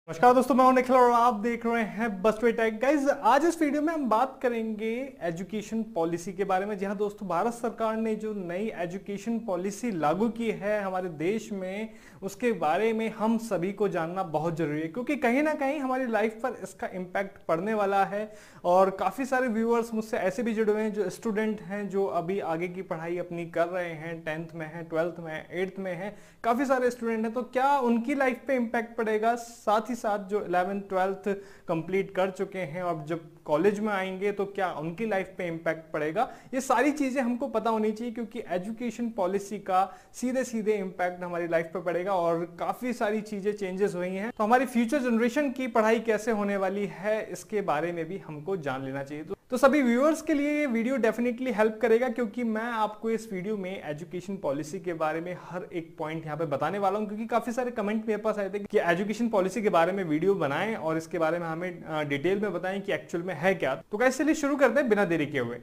नमस्कार दोस्तों, मैं हूं निखिल और आप देख रहे हैं बस्टवे टेक। गाइस, आज इस वीडियो में हम बात करेंगे एजुकेशन पॉलिसी के बारे में। जी हाँ दोस्तों, भारत सरकार ने जो नई एजुकेशन पॉलिसी लागू की है हमारे देश में, उसके बारे में हम सभी को जानना बहुत जरूरी है, क्योंकि कहीं ना कहीं हमारी लाइफ पर इसका इम्पैक्ट पड़ने वाला है। और काफ़ी सारे व्यूअर्स मुझसे ऐसे भी जुड़े हुए हैं जो स्टूडेंट हैं, जो अभी आगे की पढ़ाई अपनी कर रहे हैं, 10th में हैं, 12th में हैं, 8th में हैं, काफ़ी सारे स्टूडेंट हैं। तो क्या उनकी लाइफ पे इम्पैक्ट पड़ेगा? साथ ही साथ जो 11th 12th कंप्लीट कर चुके हैं और जब कॉलेज में आएंगे तो क्या उनकी लाइफ पे इम्पैक्ट पड़ेगा? ये सारी चीजें हमको पता होनी चाहिए, क्योंकि एजुकेशन पॉलिसी का सीधे सीधे इम्पैक्ट हमारी लाइफ पे पड़ेगा और काफी सारी चीजें चेंजेस हुई हैं। तो हमारी फ्यूचर जनरेशन की पढ़ाई कैसे होने वाली है, इसके बारे में भी हमको जान लेना चाहिए। तो सभी व्यूअर्स के लिए ये वीडियो डेफिनेटली हेल्प करेगा, क्योंकि मैं आपको इस वीडियो में एजुकेशन पॉलिसी के बारे में हर एक पॉइंट यहाँ पे बताने वाला हूँ। क्योंकि काफी सारे कमेंट मेरे पास आए थे कि एजुकेशन पॉलिसी के बारे में वीडियो बनाएं और इसके बारे में हमें डिटेल में बताएं कि एक्चुअल में है क्या। तो कैसे चलिए शुरू करते हैं बिना देरी किए हुए।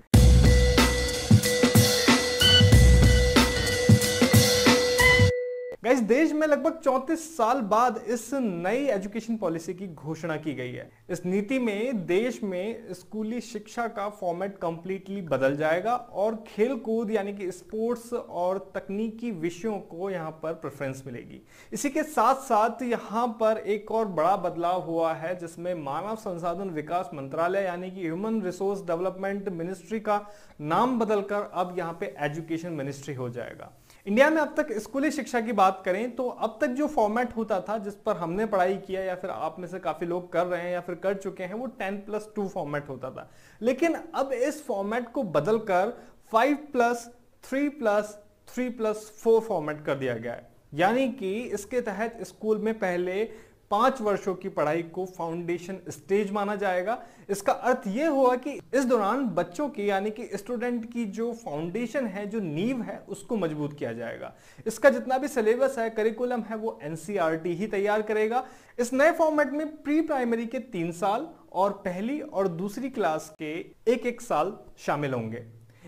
गाइस, देश में लगभग 34 साल बाद इस नई एजुकेशन पॉलिसी की घोषणा की गई है। इस नीति में देश में स्कूली शिक्षा का फॉर्मेट कंप्लीटली बदल जाएगा और खेल कूद यानी कि स्पोर्ट्स और तकनीकी विषयों को यहां पर प्रेफरेंस मिलेगी। इसी के साथ साथ यहां पर एक और बड़ा बदलाव हुआ है, जिसमें मानव संसाधन विकास मंत्रालय यानी कि ह्यूमन रिसोर्स डेवलपमेंट मिनिस्ट्री का नाम बदलकर अब यहां पे एजुकेशन मिनिस्ट्री हो जाएगा। इंडिया में अब तक स्कूली शिक्षा की बात करें तो अब तक जो फॉर्मेट होता था, जिस पर हमने पढ़ाई किया या फिर आप में से काफी लोग कर रहे हैं या फिर कर चुके हैं, वो 10+2 फॉर्मेट होता था। लेकिन अब इस फॉर्मेट को बदलकर 5+3+3+4 फॉर्मेट कर दिया गया है। यानी कि इसके तहत स्कूल में पहले 5 वर्षों की पढ़ाई को फाउंडेशन स्टेज माना जाएगा। इसका अर्थ यह हुआ कि इस दौरान बच्चों की यानी कि स्टूडेंट की जो फाउंडेशन है, जो नींव है, उसको मजबूत किया जाएगा। इसका जितना भी सिलेबस है, करिकुलम है, वो एनसीईआरटी ही तैयार करेगा। इस नए फॉर्मेट में प्री प्राइमरी के 3 साल और पहली और दूसरी क्लास के 1-1 साल शामिल होंगे।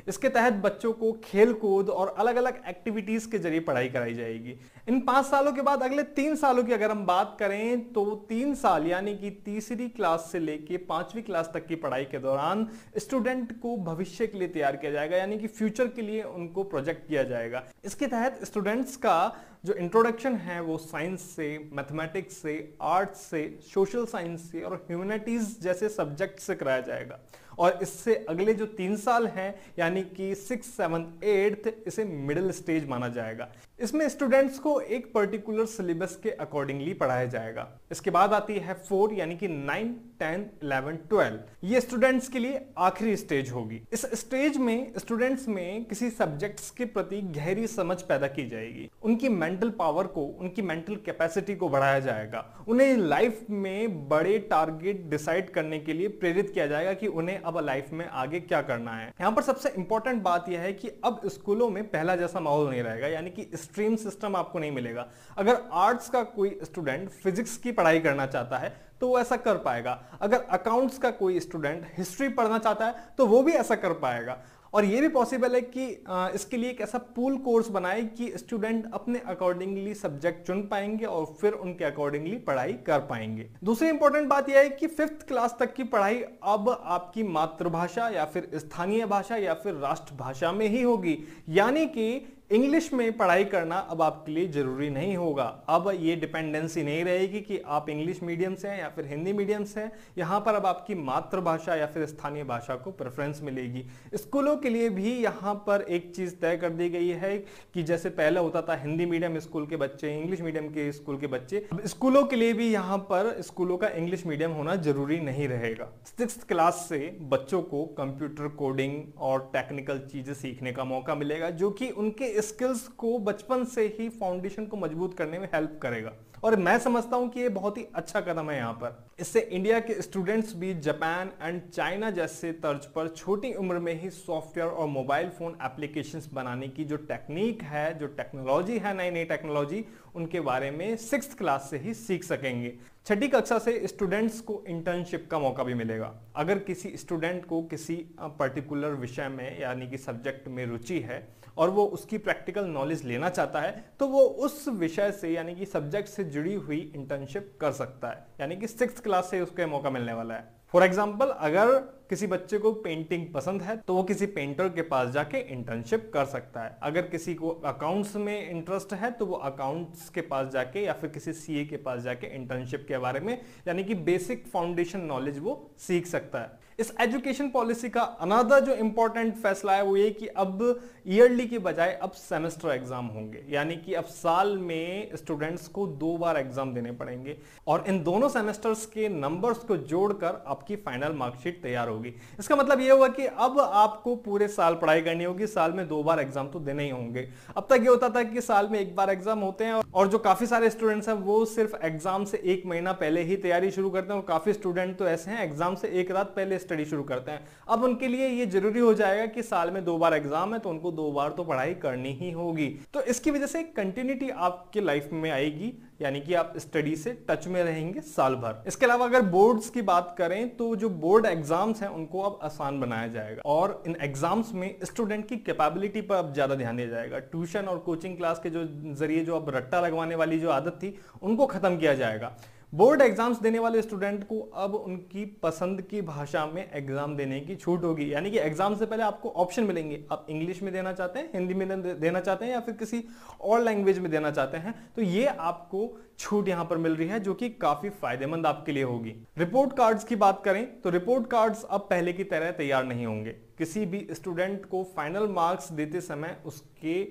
इसके तहत बच्चों को खेल कूद और अलग अलग एक्टिविटीज के जरिए पढ़ाई कराई जाएगी। इन 5 सालों के बाद अगले 3 सालों की अगर हम बात करें तो 3 साल यानी कि तीसरी क्लास से लेके 5वीं क्लास तक की पढ़ाई के दौरान स्टूडेंट को भविष्य के लिए तैयार किया जाएगा, यानी कि फ्यूचर के लिए उनको प्रोजेक्ट किया जाएगा। इसके तहत स्टूडेंट्स का जो इंट्रोडक्शन है वो साइंस से, मैथमेटिक्स से, आर्ट्स से, सोशल साइंस से और ह्यूमैनिटीज जैसे सब्जेक्ट से कराया जाएगा। और इससे अगले जो 3 साल हैं यानी कि 6th 7th 8th, इसे मिडिल स्टेज माना जाएगा। इसमें स्टूडेंट्स को एक पर्टिकुलर सिलेबस के अकॉर्डिंगली पढ़ाया जाएगा। इसके बाद आती है 4 यानी कि 9, 10, 11, 12। ये स्टूडेंट्स के लिए आखिरी स्टेज होगी। इस स्टेज में स्टूडेंट्स में किसी सब्जेक्ट्स के प्रति गहरी समझ पैदा की जाएगी, उनकी मेंटल पावर को, उनकी मेंटल कैपेसिटी को बढ़ाया जाएगा, उन्हें लाइफ में बड़े टारगेट डिसाइड करने के लिए प्रेरित किया जाएगा कि उन्हें अब लाइफ में आगे क्या करना है। यहां पर सबसे इंपॉर्टेंट बात यह है कि अब स्कूलों में पहला जैसा माहौल नहीं रहेगा, यानी कि स्ट्रीम सिस्टम आपको नहीं मिलेगा। अगर आर्ट्स का कोई स्टूडेंट फिजिक्स की पढ़ाई करना चाहता है तो वो ऐसा कर पाएगा। अगर अकाउंट्स का कोई स्टूडेंट हिस्ट्री पढ़ना चाहता है तो वो भी ऐसा कर पाएगा। और ये भी पॉसिबल है कि इसके लिए एक ऐसा पूल कोर्स बनाए कि स्टूडेंट अपने अकॉर्डिंगली सब्जेक्ट चुन पाएंगे और फिर उनके अकॉर्डिंगली पढ़ाई कर पाएंगे। दूसरी इंपॉर्टेंट बात यह है कि 5th क्लास तक की पढ़ाई अब आपकी मातृभाषा या फिर स्थानीय भाषा या फिर राष्ट्रभाषा में ही होगी, यानी कि इंग्लिश में पढ़ाई करना अब आपके लिए जरूरी नहीं होगा। अब ये डिपेंडेंसी नहीं रहेगी कि आप इंग्लिश मीडियम से हैं या फिर हिंदी मीडियम से हैं। यहाँ पर अब आपकी मातृभाषा या फिर स्थानीय भाषा को प्रेफरेंस मिलेगी। स्कूलों के लिए भी यहाँ पर एक चीज तय कर दी गई है कि जैसे पहले होता था हिंदी मीडियम स्कूल के बच्चे, इंग्लिश मीडियम के स्कूल के बच्चे, अब स्कूलों के लिए भी यहाँ पर स्कूलों का इंग्लिश मीडियम होना जरूरी नहीं रहेगा। 6th क्लास से बच्चों को कंप्यूटर कोडिंग और टेक्निकल चीजें सीखने का मौका मिलेगा, जो कि उनके स्किल्स को बचपन से ही फाउंडेशन को मजबूत करने में हेल्प करेगा। और मैं समझता हूं कि ये बहुत ही अच्छा कदम है। यहाँ पर इससे इंडिया के स्टूडेंट्स भी जापान एंड चाइना जैसे तर्ज पर छोटी उम्र में ही सॉफ्टवेयर और मोबाइल फोन एप्लीकेशंस बनाने की जो टेक्निक है, जो टेक्नोलॉजी है, नई नई टेक्नोलॉजी, उनके बारे में 6th क्लास से ही सीख सकेंगे। 6ठी कक्षा से स्टूडेंट्स को इंटर्नशिप का मौका भी मिलेगा। अगर किसी स्टूडेंट को किसी पर्टिकुलर विषय में यानी कि सब्जेक्ट में रुचि है और वो उसकी प्रैक्टिकल नॉलेज लेना चाहता है तो वो उस विषय से यानी कि सब्जेक्ट से जुड़ी हुई इंटर्नशिप कर सकता है, यानी कि 6th क्लास से उसको मौका मिलने वाला है। फॉर एग्जाम्पल, अगर किसी बच्चे को पेंटिंग पसंद है तो वो किसी पेंटर के पास जाके इंटर्नशिप कर सकता है। अगर किसी को अकाउंट्स में इंटरेस्ट है तो वो अकाउंट्स के पास जाके या फिर किसी सीए के पास जाके इंटर्नशिप के बारे में यानी कि बेसिक फाउंडेशन नॉलेज वो सीख सकता है। इस एजुकेशन पॉलिसी का अनदर जो इंपॉर्टेंट फैसला है वो ये कि अब ईयरली के बजाय अब सेमेस्टर एग्जाम होंगे, यानी कि अब साल में स्टूडेंट्स को 2 बार एग्जाम देने पड़ेंगे और इन दोनों सेमेस्टर्स के नंबर्स को जोड़कर आपकी फाइनल मार्कशीट तैयार होगी। इसका मतलब ये हुआ कि अब आपको पूरे साल पढ़ाई करनी होगी, साल में 2 बार एग्जाम तो देने ही होंगे। अब तक ये होता था कि साल में 1 बार एग्जाम होते हैं और जो काफी सारे स्टूडेंट्स हैं वो सिर्फ एग्जाम से 1 महीना पहले ही तैयारी शुरू करते हैं और काफी स्टूडेंट तो ऐसे हैं एग्जाम से 1 रात पहले स्टडी शुरू करते हैं। अब उनके लिए ये जरूरी हो जाएगा कि साल में 2 बार एग्जाम है तो उनको 2 बार तो पढ़ाई करनी ही होगी। तो इसकी वजह से कंटिन्यूटी आपके लाइफ में आएगी, यानी कि आप स्टडी से टच में रहेंगे साल भर। इसके अलावा अगर बोर्ड्स की बात करें तो जो बोर्ड एग्जाम्स हैं उनको अब आसान बनाया जाएगा और इन एग्जाम्स में स्टूडेंट की कैपेबिलिटी पर अब ज्यादा ध्यान दिया जाएगा। ट्यूशन और कोचिंग क्लास के जो जरिए जो अब रट्टा लगवाने वाली जो आदत थी उनको खत्म किया जाएगा। बोर्ड एग्जाम्स देने वाले स्टूडेंट को अब उनकी पसंद की भाषा में एग्जाम देने की छूट होगी, यानी कि एग्जाम से पहले आपको ऑप्शन मिलेंगे, आप इंग्लिश में देना चाहते हैं, हिंदी में देना चाहते हैं या फिर किसी और लैंग्वेज में देना चाहते हैं, तो ये आपको छूट यहां पर मिल रही है जो कि काफी फायदेमंद आपके लिए होगी। रिपोर्ट कार्ड्स की बात करें तो रिपोर्ट कार्ड्स अब पहले की तरह तैयार नहीं होंगे। किसी भी स्टूडेंट को फाइनल मार्क्स देते समय उसके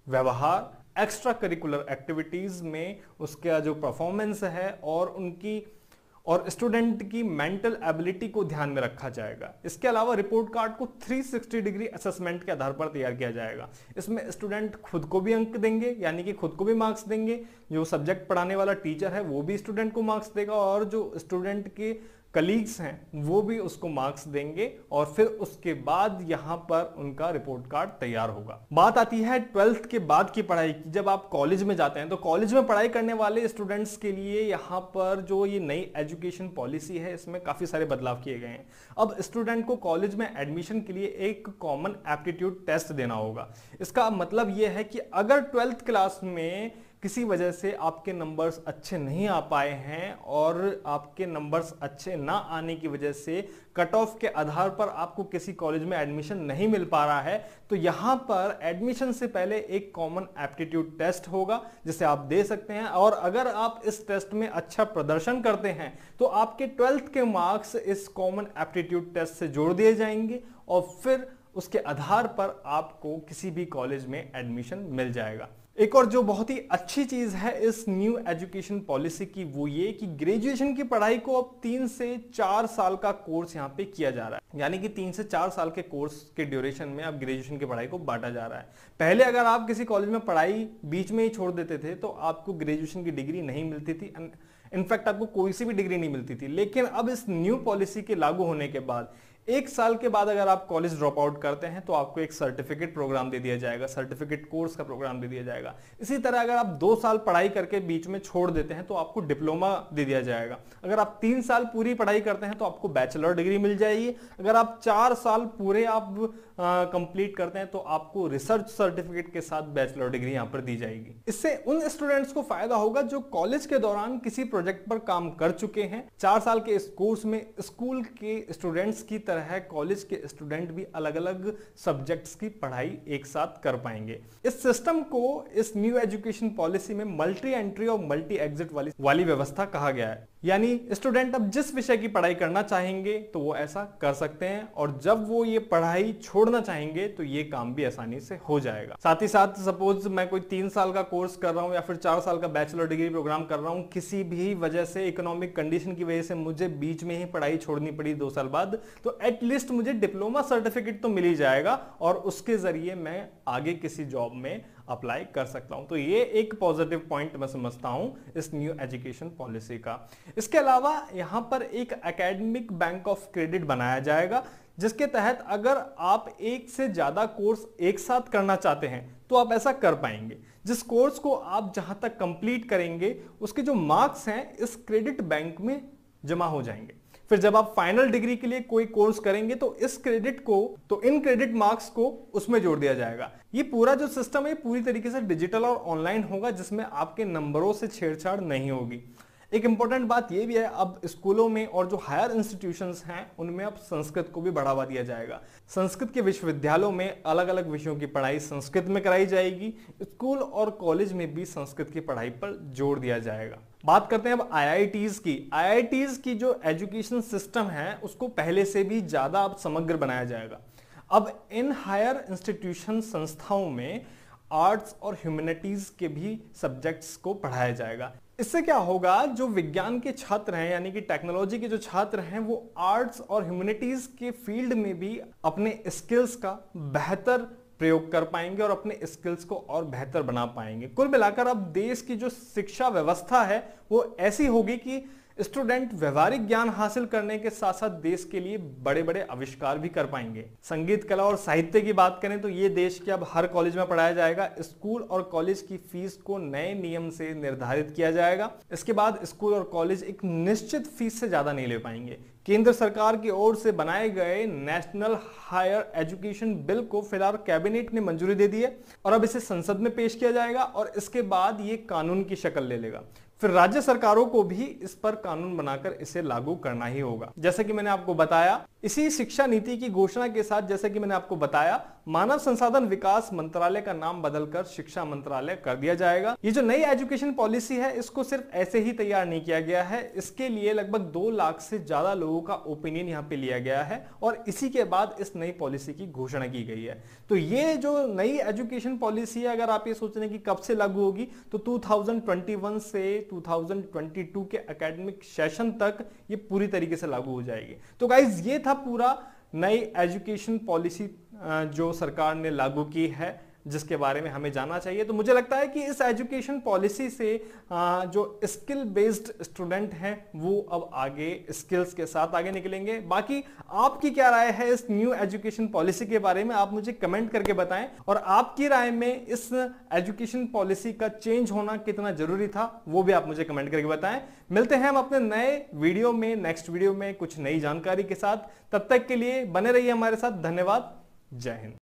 व्यवहार, एक्स्ट्रा करिकुलर एक्टिविटीज में उसका जो परफॉर्मेंस है और स्टूडेंट की मेंटल एबिलिटी को ध्यान में रखा जाएगा। इसके अलावा रिपोर्ट कार्ड को 360 डिग्री असेसमेंट के आधार पर तैयार किया जाएगा। इसमें स्टूडेंट खुद को भी अंक देंगे, यानी कि खुद को भी मार्क्स देंगे, जो सब्जेक्ट पढ़ाने वाला टीचर है वो भी स्टूडेंट को मार्क्स देगा और जो स्टूडेंट के कलीग्स हैं वो भी उसको मार्क्स देंगे और फिर उसके बाद यहां पर उनका रिपोर्ट कार्ड तैयार होगा। बात आती है 12th के बाद की पढ़ाई की। जब आप कॉलेज में जाते हैं तो कॉलेज में पढ़ाई करने वाले स्टूडेंट्स के लिए यहां पर जो ये नई एजुकेशन पॉलिसी है इसमें काफी सारे बदलाव किए गए हैं। अब स्टूडेंट को कॉलेज में एडमिशन के लिए एक कॉमन एप्टीट्यूड टेस्ट देना होगा। इसका मतलब यह है कि अगर 12th क्लास में किसी वजह से आपके नंबर्स अच्छे नहीं आ पाए हैं और आपके नंबर्स अच्छे ना आने की वजह से कट ऑफ के आधार पर आपको किसी कॉलेज में एडमिशन नहीं मिल पा रहा है, तो यहां पर एडमिशन से पहले एक कॉमन एप्टीट्यूड टेस्ट होगा जिसे आप दे सकते हैं और अगर आप इस टेस्ट में अच्छा प्रदर्शन करते हैं तो आपके 12th के मार्क्स इस कॉमन एप्टीट्यूड टेस्ट से जोड़ दिए जाएंगे और फिर उसके आधार पर आपको किसी भी कॉलेज में एडमिशन मिल जाएगा। एक और जो बहुत ही अच्छी चीज है इस न्यू एजुकेशन पॉलिसी की वो ये कि ग्रेजुएशन की पढ़ाई को अब 3 से 4 साल का कोर्स यहाँ पे किया जा रहा है, यानी कि 3 से 4 साल के कोर्स के ड्यूरेशन में अब ग्रेजुएशन की पढ़ाई को बांटा जा रहा है। पहले अगर आप किसी कॉलेज में पढ़ाई बीच में ही छोड़ देते थे तो आपको ग्रेजुएशन की डिग्री नहीं मिलती थी, इनफैक्ट आपको कोई सी भी डिग्री नहीं मिलती थी। लेकिन अब इस न्यू पॉलिसी के लागू होने के बाद 1 साल के बाद अगर आप कॉलेज ड्रॉप आउट करते हैं तो आपको एक सर्टिफिकेट प्रोग्राम दे दिया जाएगा, सर्टिफिकेट कोर्स का प्रोग्राम दे दिया जाएगा। इसी तरह अगर आप 2 साल पढ़ाई करके बीच में छोड़ देते हैं तो आपको डिप्लोमा दे दिया जाएगा। अगर आप 3 साल पूरी पढ़ाई करते हैं तो आपको बैचलर डिग्री मिल जाएगी। अगर आप 4 साल पूरे आप कंप्लीट करते हैं तो आपको रिसर्च सर्टिफिकेट के साथ बैचलर डिग्री यहां पर दी जाएगी। इससे उन स्टूडेंट्स को फायदा होगा जो कॉलेज के दौरान किसी प्रोजेक्ट पर काम कर चुके हैं। 4 साल के इस कोर्स में स्कूल के स्टूडेंट्स की तरह कॉलेज के स्टूडेंट भी अलग अलग सब्जेक्ट्स की पढ़ाई एक साथ कर पाएंगे। इस सिस्टम को इस न्यू एजुकेशन पॉलिसी में मल्टी एंट्री और मल्टी एग्जिट वाली व्यवस्था कहा गया है, यानी स्टूडेंट अब जिस विषय की पढ़ाई करना चाहेंगे तो वो ऐसा कर सकते हैं और जब वो ये पढ़ाई छोड़ना चाहेंगे तो ये काम भी आसानी से हो जाएगा। साथ ही साथ सपोज मैं कोई 3 साल का कोर्स कर रहा हूं या फिर 4 साल का बैचलर डिग्री प्रोग्राम कर रहा हूं, किसी भी वजह से इकोनॉमिक कंडीशन की वजह से मुझे बीच में ही पढ़ाई छोड़नी पड़ी 2 साल बाद, तो एटलीस्ट मुझे डिप्लोमा सर्टिफिकेट तो मिल ही जाएगा और उसके जरिए मैं आगे किसी जॉब में अप्लाई कर सकता हूं। तो ये एक पॉजिटिव पॉइंट मैं समझता हूं इस न्यू एजुकेशन पॉलिसी का। इसके अलावा यहां पर एक एकेडमिक बैंक ऑफ क्रेडिट बनाया जाएगा जिसके तहत अगर आप 1 से ज्यादा कोर्स एक साथ करना चाहते हैं तो आप ऐसा कर पाएंगे। जिस कोर्स को आप जहां तक कंप्लीट करेंगे उसके जो मार्क्स हैं इस क्रेडिट बैंक में जमा हो जाएंगे। फिर जब आप फाइनल डिग्री के लिए कोई कोर्स करेंगे तो इन क्रेडिट मार्क्स को उसमें जोड़ दिया जाएगा। ये पूरा जो सिस्टम है पूरी तरीके से डिजिटल और ऑनलाइन होगा, जिसमें आपके नंबरों से छेड़छाड़ नहीं होगी। एक इंपॉर्टेंट बात यह भी है, अब स्कूलों में और जो हायर इंस्टीट्यूशंस हैं उनमें अब संस्कृत को भी बढ़ावा दिया जाएगा। संस्कृत के विश्वविद्यालयों में अलग अलग विषयों की पढ़ाई संस्कृत में कराई जाएगी। स्कूल और कॉलेज में भी संस्कृत की पढ़ाई पर जोर दिया जाएगा। बात करते हैं अब आईआईटीज की। आईआईटीज की जो एजुकेशन सिस्टम है उसको पहले से भी ज्यादा अब समग्र बनाया जाएगा। अब इन हायर इंस्टीट्यूशन संस्थाओं में आर्ट्स और ह्यूमैनिटीज के भी सब्जेक्ट्स को पढ़ाया जाएगा। इससे क्या होगा, जो विज्ञान के छात्र हैं यानी कि टेक्नोलॉजी के जो छात्र हैं वो आर्ट्स और ह्यूमैनिटीज के फील्ड में भी अपने स्किल्स का बेहतर प्रयोग कर पाएंगे और अपने स्किल्स को और बेहतर बना पाएंगे। कुल मिलाकर अब देश की जो शिक्षा व्यवस्था है वो ऐसी होगी कि स्टूडेंट व्यवहारिक ज्ञान हासिल करने के साथ साथ देश के लिए बड़े बड़े आविष्कार भी कर पाएंगे। संगीत, कला और साहित्य की बात करें तो ये देश के अब हर कॉलेज में पढ़ाया जाएगा। स्कूल और कॉलेज की फीस को नए नियम से निर्धारित किया जाएगा। इसके बाद स्कूल और कॉलेज एक निश्चित फीस से ज्यादा नहीं ले पाएंगे। केंद्र सरकार की ओर से बनाए गए नेशनल हायर एजुकेशन बिल को फिलहाल कैबिनेट ने मंजूरी दे दी है और अब इसे संसद में पेश किया जाएगा और इसके बाद ये कानून की शक्ल ले लेगा। फिर राज्य सरकारों को भी इस पर कानून बनाकर इसे लागू करना ही होगा। जैसा कि मैंने आपको बताया, इसी शिक्षा नीति की घोषणा के साथ जैसा कि मैंने आपको बताया, मानव संसाधन विकास मंत्रालय का नाम बदलकर शिक्षा मंत्रालय कर दिया जाएगा। ये जो नई एजुकेशन पॉलिसी है इसको सिर्फ ऐसे ही तैयार नहीं किया गया है। इसके लिए लगभग 2 लाख से ज्यादा लोगों का ओपिनियन यहाँ पे लिया गया है और इसी के बाद इस नई पॉलिसी की घोषणा की गई है। तो ये जो नई एजुकेशन पॉलिसी है, अगर आप ये सोच रहे हैं कि कब से लागू होगी, तो 2021 से 2022 के एकेडमिक सेशन तक ये पूरी तरीके से लागू हो जाएगी। तो गाइज ये था पूरा नई एजुकेशन पॉलिसी जो सरकार ने लागू की है, जिसके बारे में हमें जानना चाहिए। तो मुझे लगता है कि इस एजुकेशन पॉलिसी से जो स्किल बेस्ड स्टूडेंट हैं वो अब आगे स्किल्स के साथ आगे निकलेंगे। बाकी आपकी क्या राय है इस न्यू एजुकेशन पॉलिसी के बारे में, आप मुझे कमेंट करके बताएं और आपकी राय में इस एजुकेशन पॉलिसी का चेंज होना कितना जरूरी था वो भी आप मुझे कमेंट करके बताएं। मिलते हैं हम अपने नए वीडियो में, नेक्स्ट वीडियो में कुछ नई जानकारी के साथ। तब तक के लिए बने रहिए हमारे साथ। धन्यवाद। जय हिंद।